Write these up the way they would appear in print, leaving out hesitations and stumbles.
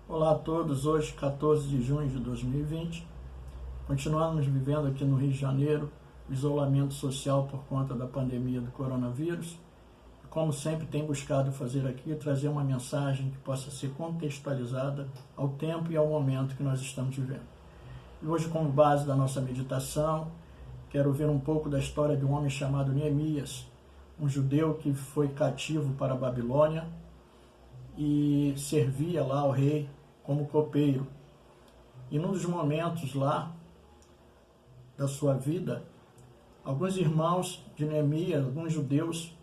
Olá a todos, hoje 14 de junho de 2020, continuamos vivendo aqui no Rio de Janeiro o isolamento social por conta da pandemia do coronavírus. E como sempre tenho buscado fazer aqui, trazer uma mensagem que possa ser contextualizada ao tempo e ao momento que nós estamos vivendo. E hoje, como base da nossa meditação, quero ver um pouco da história de um homem chamado Neemias, um judeu que foi cativo para a Babilônia e servia lá ao rei como copeiro. E num dos momentos lá da sua vida, alguns irmãos de Neemias, alguns judeus,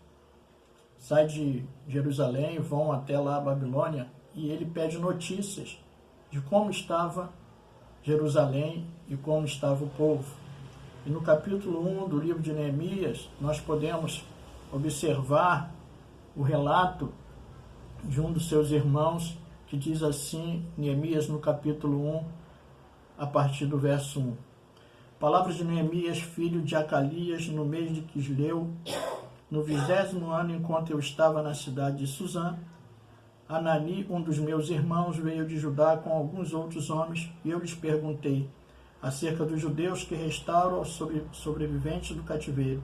saem de Jerusalém, vão até lá a Babilônia, e ele pede notícias de como estava Jerusalém e como estava o povo. E no capítulo 1 do livro de Neemias, nós podemos observar o relato de um dos seus irmãos, que diz assim, Neemias no capítulo 1, a partir do verso 1. Palavras de Neemias, filho de Acalias, no mês de Quisleu, no 20º ano, enquanto eu estava na cidade de Suzã, Anani, um dos meus irmãos, veio de Judá com alguns outros homens, e eu lhes perguntei acerca dos judeus que restaram aos sobreviventes do cativeiro,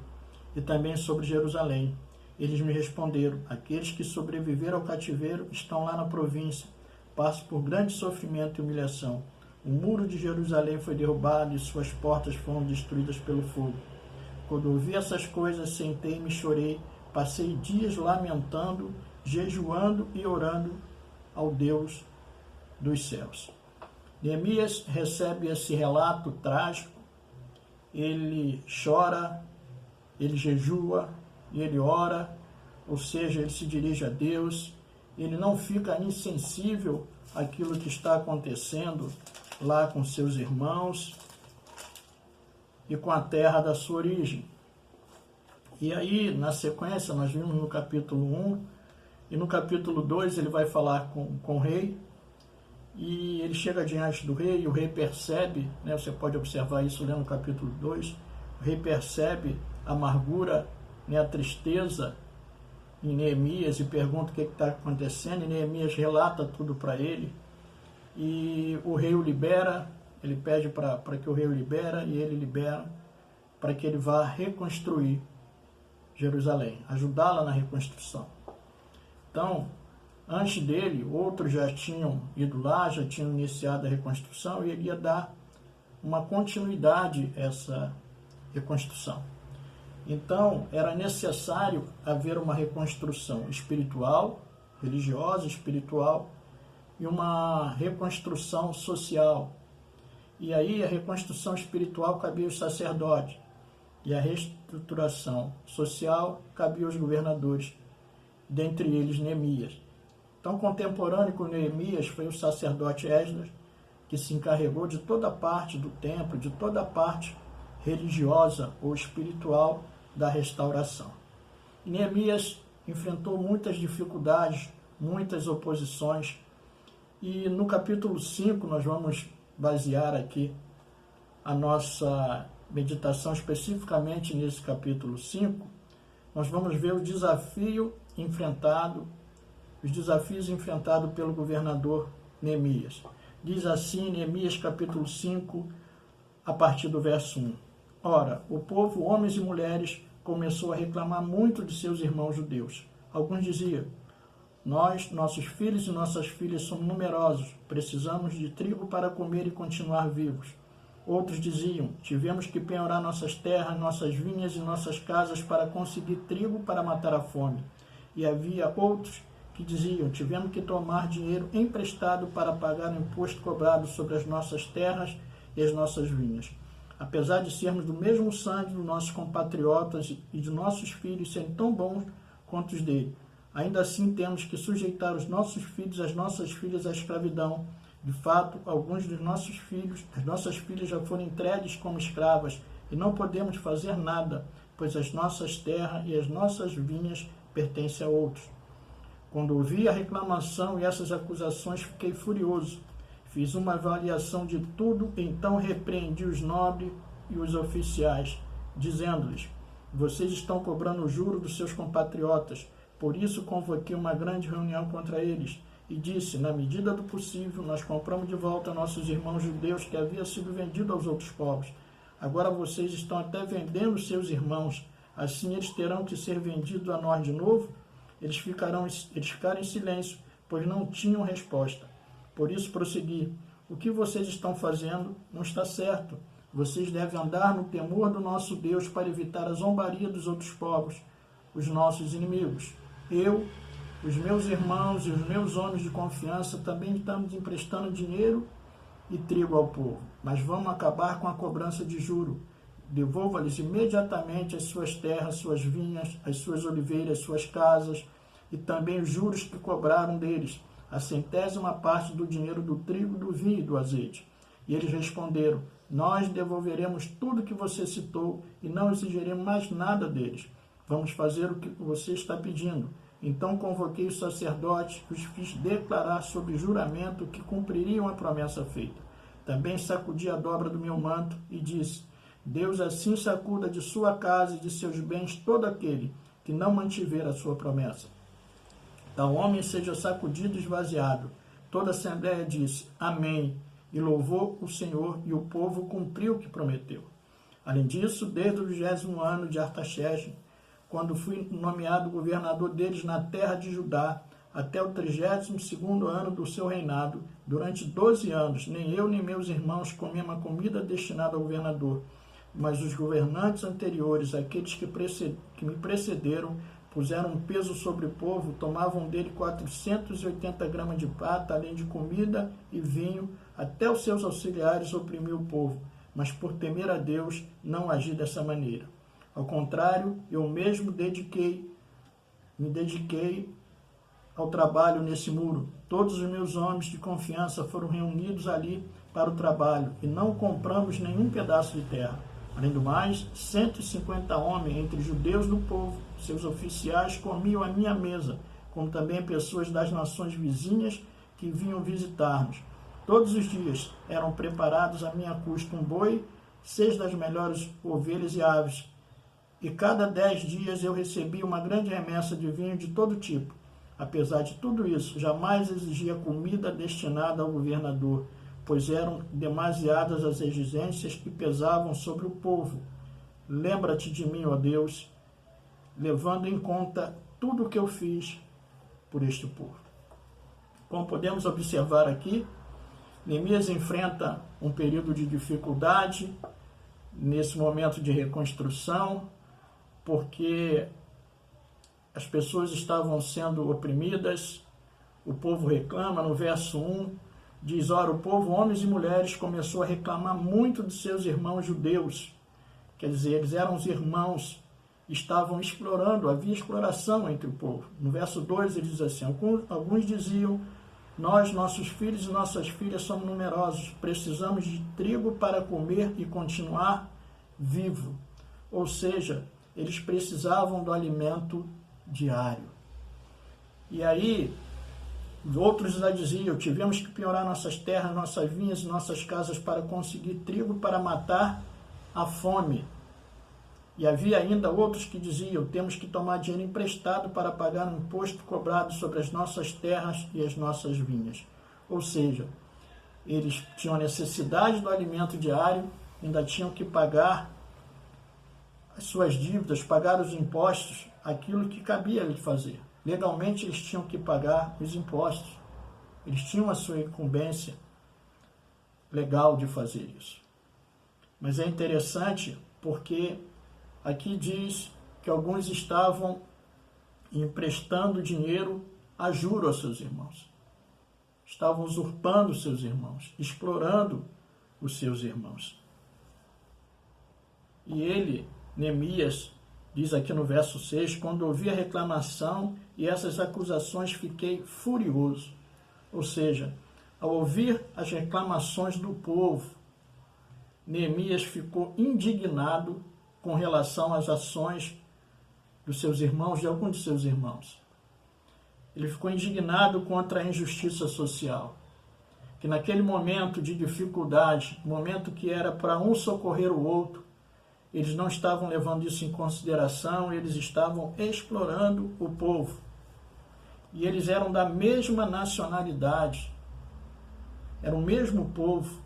e também sobre Jerusalém. Eles me responderam, aqueles que sobreviveram ao cativeiro estão lá na província, passam por grande sofrimento e humilhação. O muro de Jerusalém foi derrubado e suas portas foram destruídas pelo fogo. Quando ouvi essas coisas, sentei-me e chorei, passei dias lamentando, jejuando e orando ao Deus dos céus. Neemias recebe esse relato trágico, ele chora, ele jejua, e ele ora, ou seja, ele se dirige a Deus, ele não fica insensível àquilo que está acontecendo lá com seus irmãos e com a terra da sua origem. E aí, na sequência, nós vimos no capítulo 1, e no capítulo 2 ele vai falar com o rei, e ele chega diante do rei, e o rei percebe, você pode observar isso lendo no capítulo 2, o rei percebe a amargura, a tristeza em Neemias e pergunta o que está acontecendo, e Neemias relata tudo para ele, e o rei o libera, ele pede para que o rei o libera, e ele libera para que ele vá reconstruir Jerusalém, ajudá-la na reconstrução. Então, antes dele, outros já tinham ido lá, já tinham iniciado a reconstrução, e ele ia dar uma continuidade a essa reconstrução. Então, era necessário haver uma reconstrução espiritual, religiosa, espiritual, e uma reconstrução social. E aí, a reconstrução espiritual cabia aos sacerdotes, e a reestruturação social cabia aos governadores, dentre eles Neemias. Então, contemporâneo com Neemias foi o sacerdote Esdras, que se encarregou de toda a parte do templo, de toda a parte religiosa ou espiritual da restauração. E Neemias enfrentou muitas dificuldades, muitas oposições, e no capítulo 5 nós vamos basear aqui a nossa meditação especificamente nesse capítulo 5, nós vamos ver os desafios enfrentados pelo governador Neemias. Diz assim, Neemias capítulo 5, a partir do verso 1. Ora, o povo, homens e mulheres, começou a reclamar muito de seus irmãos judeus. Alguns diziam, nós, nossos filhos e nossas filhas somos numerosos, precisamos de trigo para comer e continuar vivos. Outros diziam, tivemos que penhorar nossas terras, nossas vinhas e nossas casas para conseguir trigo para matar a fome. E havia outros que diziam, tivemos que tomar dinheiro emprestado para pagar o imposto cobrado sobre as nossas terras e as nossas vinhas. Apesar de sermos do mesmo sangue dos nossos compatriotas e de nossos filhos serem tão bons quanto os dele, ainda assim temos que sujeitar os nossos filhos e as nossas filhas à escravidão. De fato, alguns dos nossos filhos, as nossas filhas já foram entregues como escravas e não podemos fazer nada, pois as nossas terras e as nossas vinhas pertencem a outros. Quando ouvi a reclamação e essas acusações, fiquei furioso. Fiz uma avaliação de tudo, então repreendi os nobres e os oficiais, dizendo-lhes, vocês estão cobrando o juro dos seus compatriotas, por isso convoquei uma grande reunião contra eles, e disse: na medida do possível, nós compramos de volta nossos irmãos judeus que haviam sido vendidos aos outros povos. Agora vocês estão até vendendo seus irmãos. Assim eles terão que ser vendidos a nós de novo? Eles ficaram em silêncio, pois não tinham resposta. Por isso prossegui: o que vocês estão fazendo não está certo. Vocês devem andar no temor do nosso Deus para evitar a zombaria dos outros povos, os nossos inimigos. Eu, os meus irmãos e os meus homens de confiança também estamos emprestando dinheiro e trigo ao povo, mas vamos acabar com a cobrança de juro. Devolva-lhes imediatamente as suas terras, suas vinhas, as suas oliveiras, suas casas e também os juros que cobraram deles, a 100ª parte do dinheiro do trigo, do vinho e do azeite. E eles responderam: nós devolveremos tudo que você citou e não exigiremos mais nada deles. Vamos fazer o que você está pedindo. Então convoquei os sacerdotes e os fiz declarar sob juramento que cumpririam a promessa feita. Também sacudi a dobra do meu manto e disse: Deus assim sacuda de sua casa e de seus bens todo aquele que não mantiver a sua promessa. Tal homem seja sacudido e esvaziado. Toda a assembleia disse: Amém, e louvou o Senhor, e o povo cumpriu o que prometeu. Além disso, desde o 20º ano de Artaxerxes, quando fui nomeado governador deles na terra de Judá, até o 32º ano do seu reinado, durante 12 anos, nem eu nem meus irmãos comemos a comida destinada ao governador, mas os governantes anteriores, aqueles que me precederam, puseram um peso sobre o povo, tomavam dele 480 gramas de prata, além de comida e vinho, até os seus auxiliares oprimiam o povo, mas por temer a Deus não agi dessa maneira. Ao contrário, eu mesmo me dediquei ao trabalho nesse muro. Todos os meus homens de confiança foram reunidos ali para o trabalho e não compramos nenhum pedaço de terra. Além do mais, 150 homens entre judeus do povo, seus oficiais, comiam à minha mesa, como também pessoas das nações vizinhas que vinham visitar-nos. Todos os dias eram preparados à minha custa um boi, 6 das melhores ovelhas e aves, e cada 10 dias eu recebia uma grande remessa de vinho de todo tipo. Apesar de tudo isso, jamais exigia comida destinada ao governador, pois eram demasiadas as exigências que pesavam sobre o povo. Lembra-te de mim, ó Deus, levando em conta tudo o que eu fiz por este povo. Como podemos observar aqui, Neemias enfrenta um período de dificuldade nesse momento de reconstrução, porque as pessoas estavam sendo oprimidas. O povo reclama, no verso 1, diz: ora, o povo, homens e mulheres, começou a reclamar muito de seus irmãos judeus. Quer dizer, eles eram os irmãos, estavam explorando, havia exploração entre o povo. No verso 2 ele diz assim: alguns diziam: nós, nossos filhos e nossas filhas somos numerosos, precisamos de trigo para comer e continuar vivo. Ou seja, eles precisavam do alimento diário. E aí, outros já diziam: tivemos que piorar nossas terras, nossas vinhas e nossas casas para conseguir trigo para matar a fome. E havia ainda outros que diziam: temos que tomar dinheiro emprestado para pagar um imposto cobrado sobre as nossas terras e as nossas vinhas. Ou seja, eles tinham necessidade do alimento diário, ainda tinham que pagar as suas dívidas, pagar os impostos, aquilo que cabia lhe fazer. Legalmente eles tinham que pagar os impostos. Eles tinham a sua incumbência legal de fazer isso. Mas é interessante porque aqui diz que alguns estavam emprestando dinheiro a juro aos seus irmãos. Estavam usurpando os seus irmãos, explorando os seus irmãos. E ele, Neemias, diz aqui no verso 6, quando ouvi a reclamação e essas acusações, fiquei furioso. Ou seja, ao ouvir as reclamações do povo, Neemias ficou indignado com relação às ações dos seus irmãos, de alguns de seus irmãos. Ele ficou indignado contra a injustiça social, que naquele momento de dificuldade, momento que era para um socorrer o outro, eles não estavam levando isso em consideração, eles estavam explorando o povo. e eles eram da mesma nacionalidade, era o mesmo povo,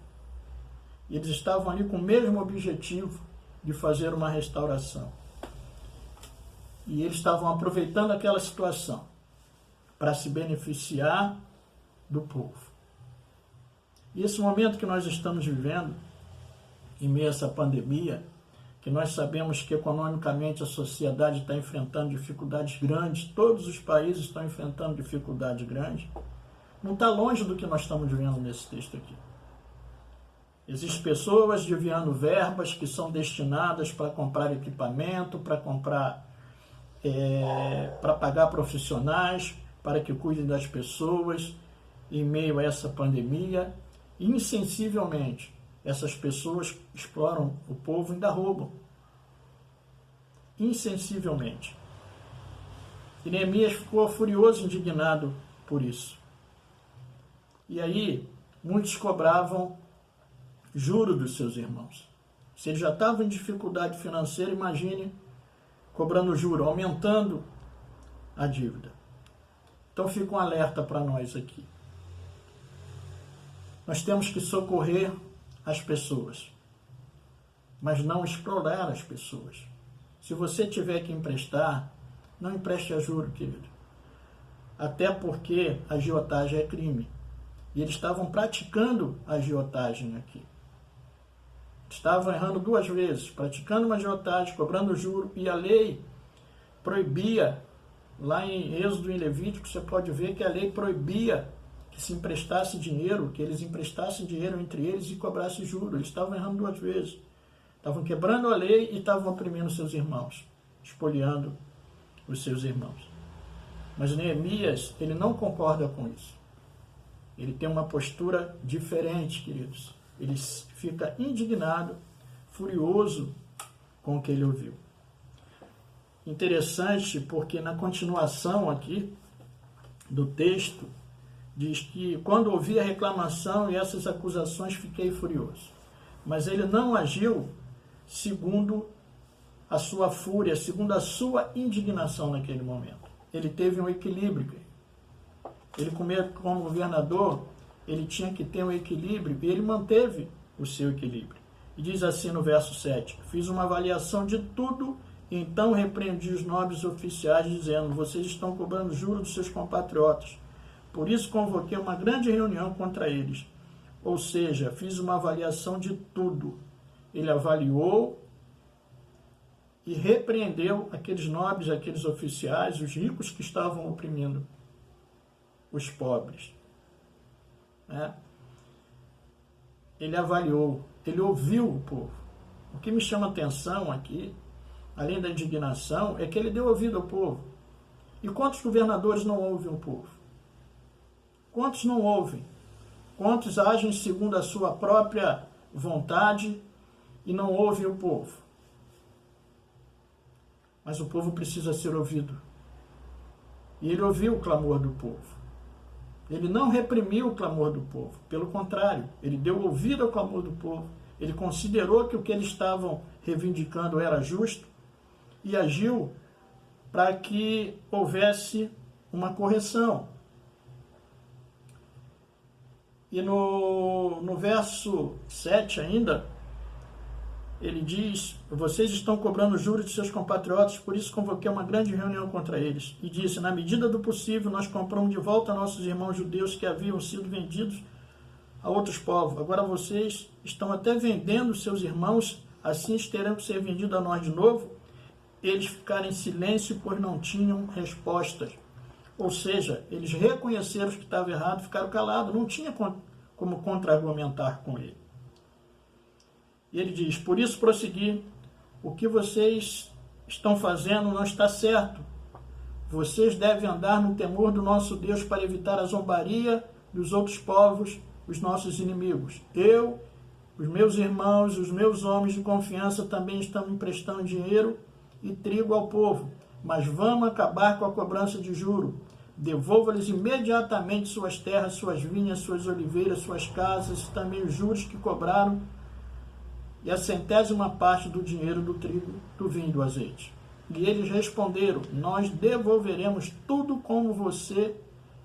e eles estavam ali com o mesmo objetivo de fazer uma restauração. E eles estavam aproveitando aquela situação para se beneficiar do povo. E esse momento que nós estamos vivendo, em meio a essa pandemia, que nós sabemos que economicamente a sociedade está enfrentando dificuldades grandes, todos os países estão enfrentando dificuldades grandes, não está longe do que nós estamos vendo nesse texto aqui. Existem pessoas desviando verbas que são destinadas para comprar equipamento, para pagar profissionais, para que cuidem das pessoas em meio a essa pandemia. E, insensivelmente, essas pessoas exploram o povo e ainda roubam. Insensivelmente. E Neemias ficou furioso, indignado por isso. E aí, muitos cobravam juro dos seus irmãos. Se eles já estavam em dificuldade financeira, imagine cobrando juro, aumentando a dívida. Então fica um alerta para nós aqui. Nós temos que socorrer as pessoas, mas não explorar as pessoas. Se você tiver que emprestar, não empreste a juro, querido. Até porque a agiotagem é crime. E eles estavam praticando a agiotagem aqui. Estavam errando 2 vezes, praticando uma agiotagem, cobrando juro, e a lei proibia, lá em Êxodo e Levítico, você pode ver que a lei proibia que se emprestasse dinheiro, que eles emprestassem dinheiro entre eles e cobrassem juro. Eles estavam errando 2 vezes. Estavam quebrando a lei e estavam oprimindo seus irmãos, espoliando os seus irmãos. Mas Neemias, ele não concorda com isso. Ele tem uma postura diferente, queridos. Ele fica indignado, furioso com o que ele ouviu. Interessante porque na continuação aqui do texto, diz que quando ouvi a reclamação e essas acusações fiquei furioso. Mas ele não agiu segundo a sua fúria, segundo a sua indignação naquele momento. Ele teve um equilíbrio. Ele, como governador, ele tinha que ter um equilíbrio e ele manteve o seu equilíbrio. E diz assim no verso 7, fiz uma avaliação de tudo e então repreendi os nobres oficiais dizendo, vocês estão cobrando juros dos seus compatriotas. Por isso convoquei uma grande reunião contra eles. Ou seja, fiz uma avaliação de tudo. Ele avaliou e repreendeu aqueles nobres, aqueles oficiais, os ricos que estavam oprimindo os pobres. Ele avaliou, ele ouviu o povo. O que me chama atenção aqui, além da indignação, é que ele deu ouvido ao povo. E quantos governadores não ouvem o povo? Quantos não ouvem? Quantos agem segundo a sua própria vontade e não ouvem o povo? Mas o povo precisa ser ouvido. E ele ouviu o clamor do povo. Ele não reprimiu o clamor do povo. Pelo contrário, ele deu ouvido ao clamor do povo. Ele considerou que o que eles estavam reivindicando era justo e agiu para que houvesse uma correção. E no verso 7 ainda, ele diz, vocês estão cobrando juros de seus compatriotas, por isso convoquei uma grande reunião contra eles. E disse, na medida do possível, nós compramos de volta nossos irmãos judeus que haviam sido vendidos a outros povos. Agora vocês estão até vendendo seus irmãos, assim terão que ser vendidos a nós de novo. Eles ficaram em silêncio, pois não tinham respostas. Ou seja, eles reconheceram que estava errado, ficaram calados, não tinha como contra-argumentar com ele. E ele diz, por isso prossegui, o que vocês estão fazendo não está certo. Vocês devem andar no temor do nosso Deus para evitar a zombaria dos outros povos, os nossos inimigos. Eu, os meus irmãos, os meus homens de confiança também estamos emprestando dinheiro e trigo ao povo, mas vamos acabar com a cobrança de juro. Devolva-lhes imediatamente suas terras, suas vinhas, suas oliveiras, suas casas, também os juros que cobraram, e a 100ª parte do dinheiro do trigo, do vinho e do azeite. E eles responderam: nós devolveremos tudo como você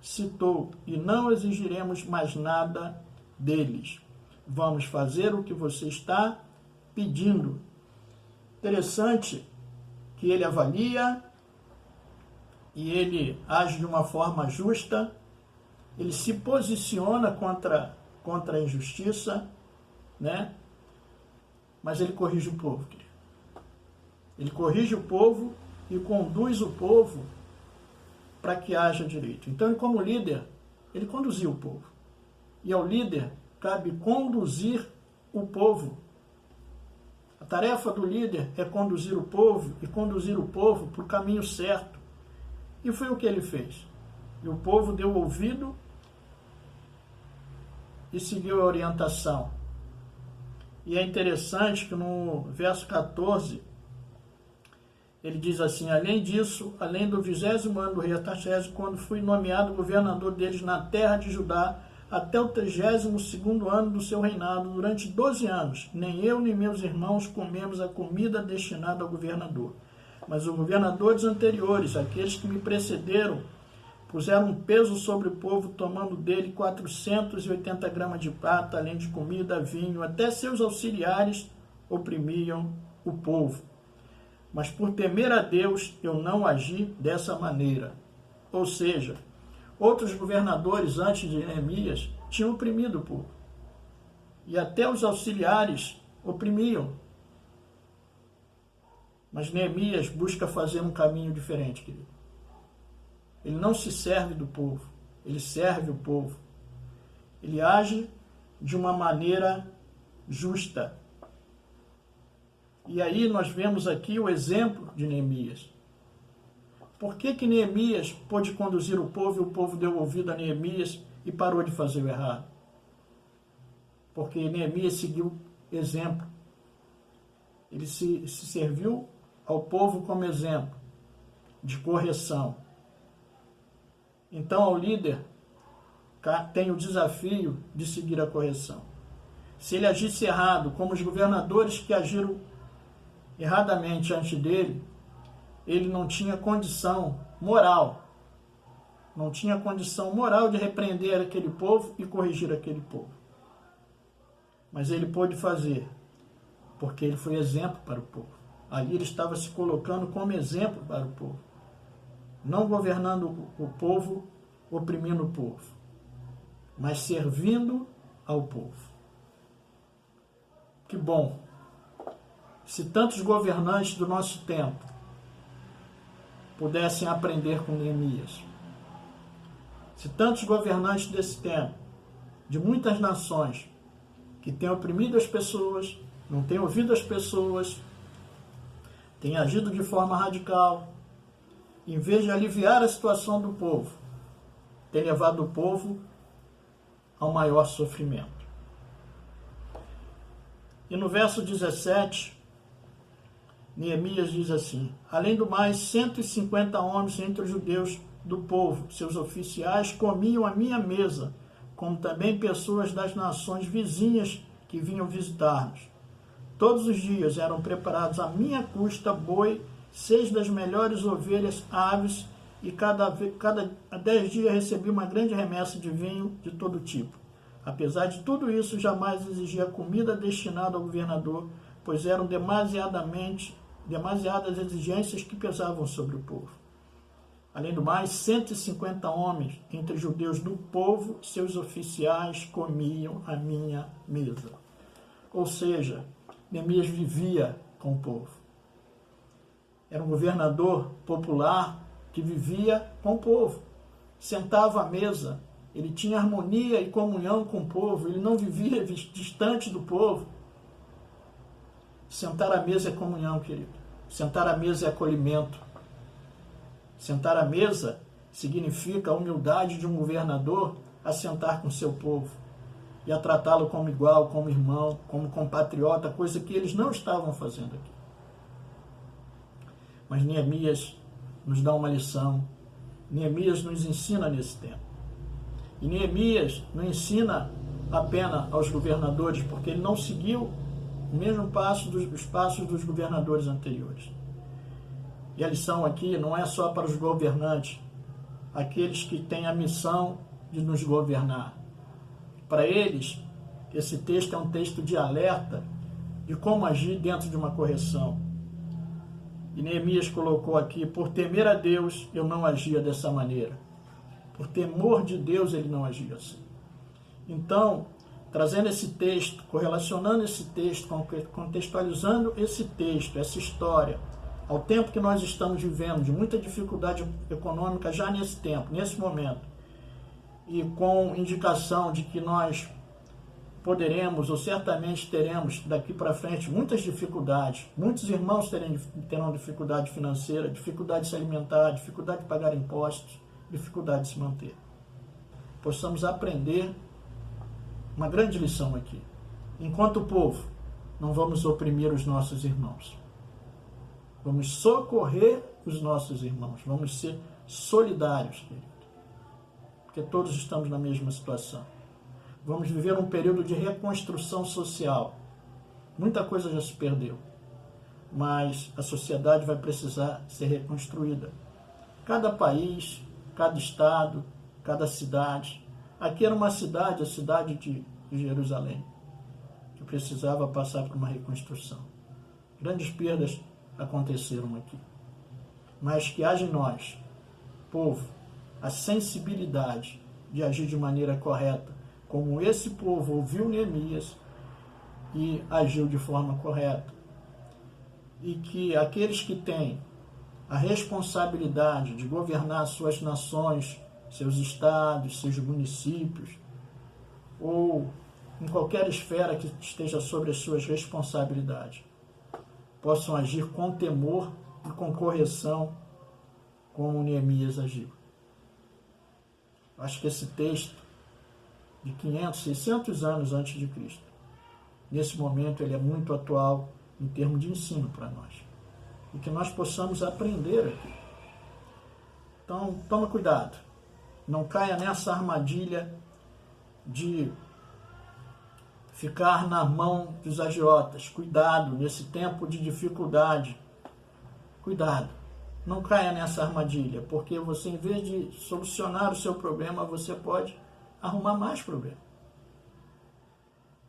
citou e não exigiremos mais nada deles. Vamos fazer o que você está pedindo. Interessante que ele avalia e ele age de uma forma justa, ele se posiciona contra a injustiça, né? Mas ele corrige o povo, querido. Ele corrige o povo e conduz o povo para que haja direito. Então, ele, como líder, ele conduziu o povo. E ao líder cabe conduzir o povo. A tarefa do líder é conduzir o povo e conduzir o povo para o caminho certo. E foi o que ele fez. E o povo deu ouvido e seguiu a orientação. E é interessante que no verso 14, ele diz assim: além disso, além do 20º ano do rei Artaxerxes, quando fui nomeado governador deles na terra de Judá, até o 32º ano do seu reinado, durante 12 anos, nem eu nem meus irmãos comemos a comida destinada ao governador. Mas os governadores anteriores, aqueles que me precederam, puseram um peso sobre o povo, tomando dele 480 gramas de prata, além de comida, vinho, até seus auxiliares oprimiam o povo. Mas por temer a Deus, eu não agi dessa maneira. Ou seja, outros governadores antes de Neemias tinham oprimido o povo. E até os auxiliares oprimiam. Mas Neemias busca fazer um caminho diferente, querido. Ele não se serve do povo, ele serve o povo. Ele age de uma maneira justa. E aí nós vemos aqui o exemplo de Neemias. Por que Neemias pôde conduzir o povo e o povo deu ouvido a Neemias e parou de fazer o errado? Porque Neemias seguiu exemplo. Ele se serviu ao povo como exemplo de correção. Então, ao líder tem o desafio de seguir a correção. Se ele agisse errado, como os governadores que agiram erradamente antes dele, ele não tinha condição moral. Não tinha condição moral de repreender aquele povo e corrigir aquele povo. Mas ele pôde fazer, porque ele foi exemplo para o povo. Ali ele estava se colocando como exemplo para o povo. Não governando o povo, oprimindo o povo, mas servindo ao povo. Que bom! Se tantos governantes do nosso tempo pudessem aprender com Neemias, se tantos governantes desse tempo, de muitas nações, que têm oprimido as pessoas, não têm ouvido as pessoas, têm agido de forma radical, em vez de aliviar a situação do povo, tem levado o povo ao maior sofrimento. E no verso 17, Neemias diz assim: além do mais, 150 homens entre os judeus do povo, seus oficiais, comiam à minha mesa, como também pessoas das nações vizinhas que vinham visitar-nos. Todos os dias eram preparados à minha custa boi, 6 das melhores ovelhas, aves, e cada 10 dias recebi uma grande remessa de vinho de todo tipo. Apesar de tudo isso, jamais exigia comida destinada ao governador, pois eram demasiadas exigências que pesavam sobre o povo. Além do mais, 150 homens entre judeus do povo, seus oficiais, comiam à minha mesa. Ou seja, Neemias vivia com o povo. Era um governador popular que vivia com o povo. Sentava à mesa, ele tinha harmonia e comunhão com o povo, ele não vivia distante do povo. Sentar à mesa é comunhão, querido. Sentar à mesa é acolhimento. Sentar à mesa significa a humildade de um governador a sentar com seu povo e a tratá-lo como igual, como irmão, como compatriota, coisa que eles não estavam fazendo aqui. Mas Neemias nos dá uma lição. Neemias nos ensina nesse tempo. E Neemias não ensina apenas aos governadores, porque ele não seguiu o mesmo passo os passos dos governadores anteriores. E a lição aqui não é só para os governantes, aqueles que têm a missão de nos governar. Para eles, esse texto é um texto de alerta de como agir dentro de uma correção. E Neemias colocou aqui: por temer a Deus, eu não agia dessa maneira. Por temor de Deus, ele não agia assim. Então, trazendo esse texto, correlacionando esse texto, contextualizando esse texto, essa história, ao tempo que nós estamos vivendo, de muita dificuldade econômica já nesse tempo, nesse momento, e com indicação de que nós poderemos, ou certamente teremos daqui para frente, muitas dificuldades. Muitos irmãos terão dificuldade financeira, dificuldade de se alimentar, dificuldade de pagar impostos, dificuldade de se manter. Possamos aprender uma grande lição aqui. Enquanto povo, não vamos oprimir os nossos irmãos. Vamos socorrer os nossos irmãos. Vamos ser solidários, querido. Porque todos estamos na mesma situação. Vamos viver um período de reconstrução social. Muita coisa já se perdeu, mas a sociedade vai precisar ser reconstruída. Cada país, cada estado, cada cidade. Aqui era uma cidade, a cidade de Jerusalém, que precisava passar por uma reconstrução. Grandes perdas aconteceram aqui. Mas que haja em nós, povo, a sensibilidade de agir de maneira correta, como esse povo ouviu Neemias e agiu de forma correta. E que aqueles que têm a responsabilidade de governar suas nações, seus estados, seus municípios, ou em qualquer esfera que esteja sobre as suas responsabilidades, possam agir com temor e com correção, como Neemias agiu. Acho que esse texto, de 500, 600 anos antes de Cristo, nesse momento ele é muito atual em termos de ensino para nós. E que nós possamos aprender aqui. Então, toma cuidado. Não caia nessa armadilha de ficar na mão dos agiotas. Cuidado nesse tempo de dificuldade. Cuidado. Não caia nessa armadilha, porque você, em vez de solucionar o seu problema, você pode arrumar mais problema.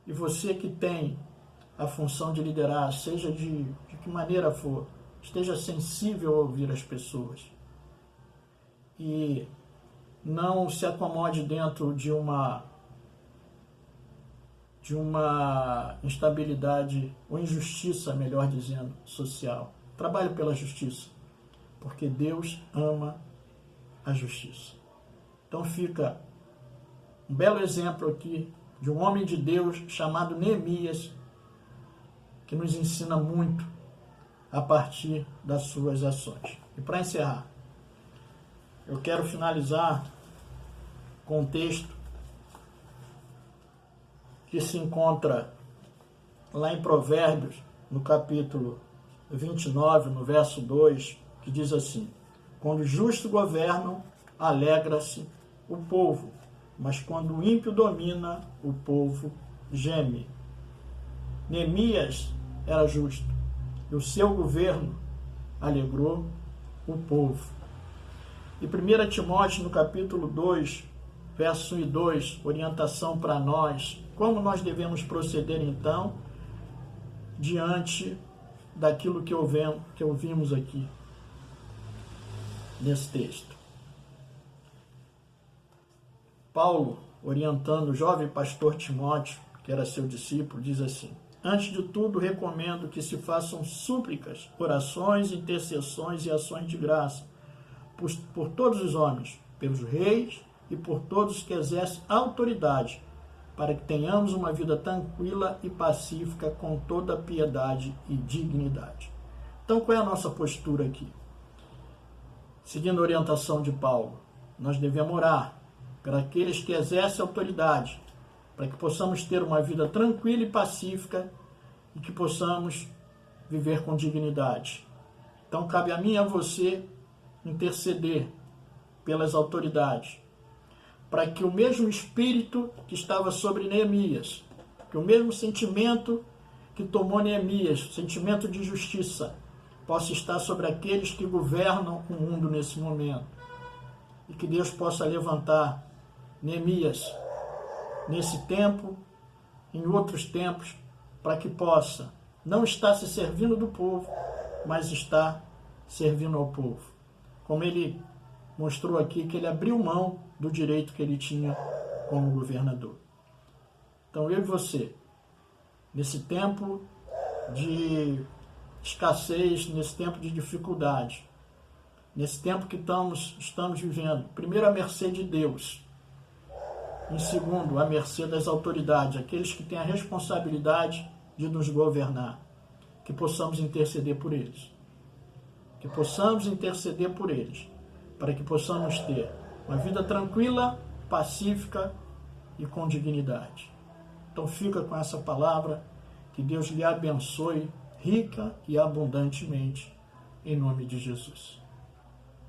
E você que tem a função de liderar, seja de que maneira for, esteja sensível a ouvir as pessoas. E não se acomode dentro de uma instabilidade ou injustiça, melhor dizendo, social. Trabalhe pela justiça, porque Deus ama a justiça. Então fica um belo exemplo aqui de um homem de Deus chamado Neemias, que nos ensina muito a partir das suas ações. E para encerrar, eu quero finalizar com um texto que se encontra lá em Provérbios, no capítulo 29, no verso 2, que diz assim: quando o justo governam, alegra-se o povo, mas quando o ímpio domina, o povo geme. Neemias era justo, e o seu governo alegrou o povo. E 1 Timóteo, no capítulo 2, verso 1 e 2, orientação para nós, como nós devemos proceder então, diante daquilo que ouvimos aqui, nesse texto. Paulo, orientando o jovem pastor Timóteo, que era seu discípulo, diz assim: antes de tudo, recomendo que se façam súplicas, orações, intercessões e ações de graça por todos os homens, pelos reis e por todos que exercem autoridade, para que tenhamos uma vida tranquila e pacífica com toda piedade e dignidade. Então, qual é a nossa postura aqui? Seguindo a orientação de Paulo, nós devemos orar para aqueles que exercem autoridade, para que possamos ter uma vida tranquila e pacífica e que possamos viver com dignidade. Então, cabe a mim e a você interceder pelas autoridades, para que o mesmo espírito que estava sobre Neemias, que o mesmo sentimento que tomou Neemias, sentimento de justiça, possa estar sobre aqueles que governam o mundo nesse momento. E que Deus possa levantar Neemias nesse tempo, em outros tempos, para que possa não estar se servindo do povo, mas estar servindo ao povo. Como ele mostrou aqui, que ele abriu mão do direito que ele tinha como governador. Então eu e você, nesse tempo de escassez, nesse tempo de dificuldade, nesse tempo que estamos vivendo, primeiro à mercê de Deus, em segundo, à mercê das autoridades, aqueles que têm a responsabilidade de nos governar, que possamos interceder por eles. Que possamos interceder por eles, para que possamos ter uma vida tranquila, pacífica e com dignidade. Então fica com essa palavra, que Deus lhe abençoe rica e abundantemente, em nome de Jesus.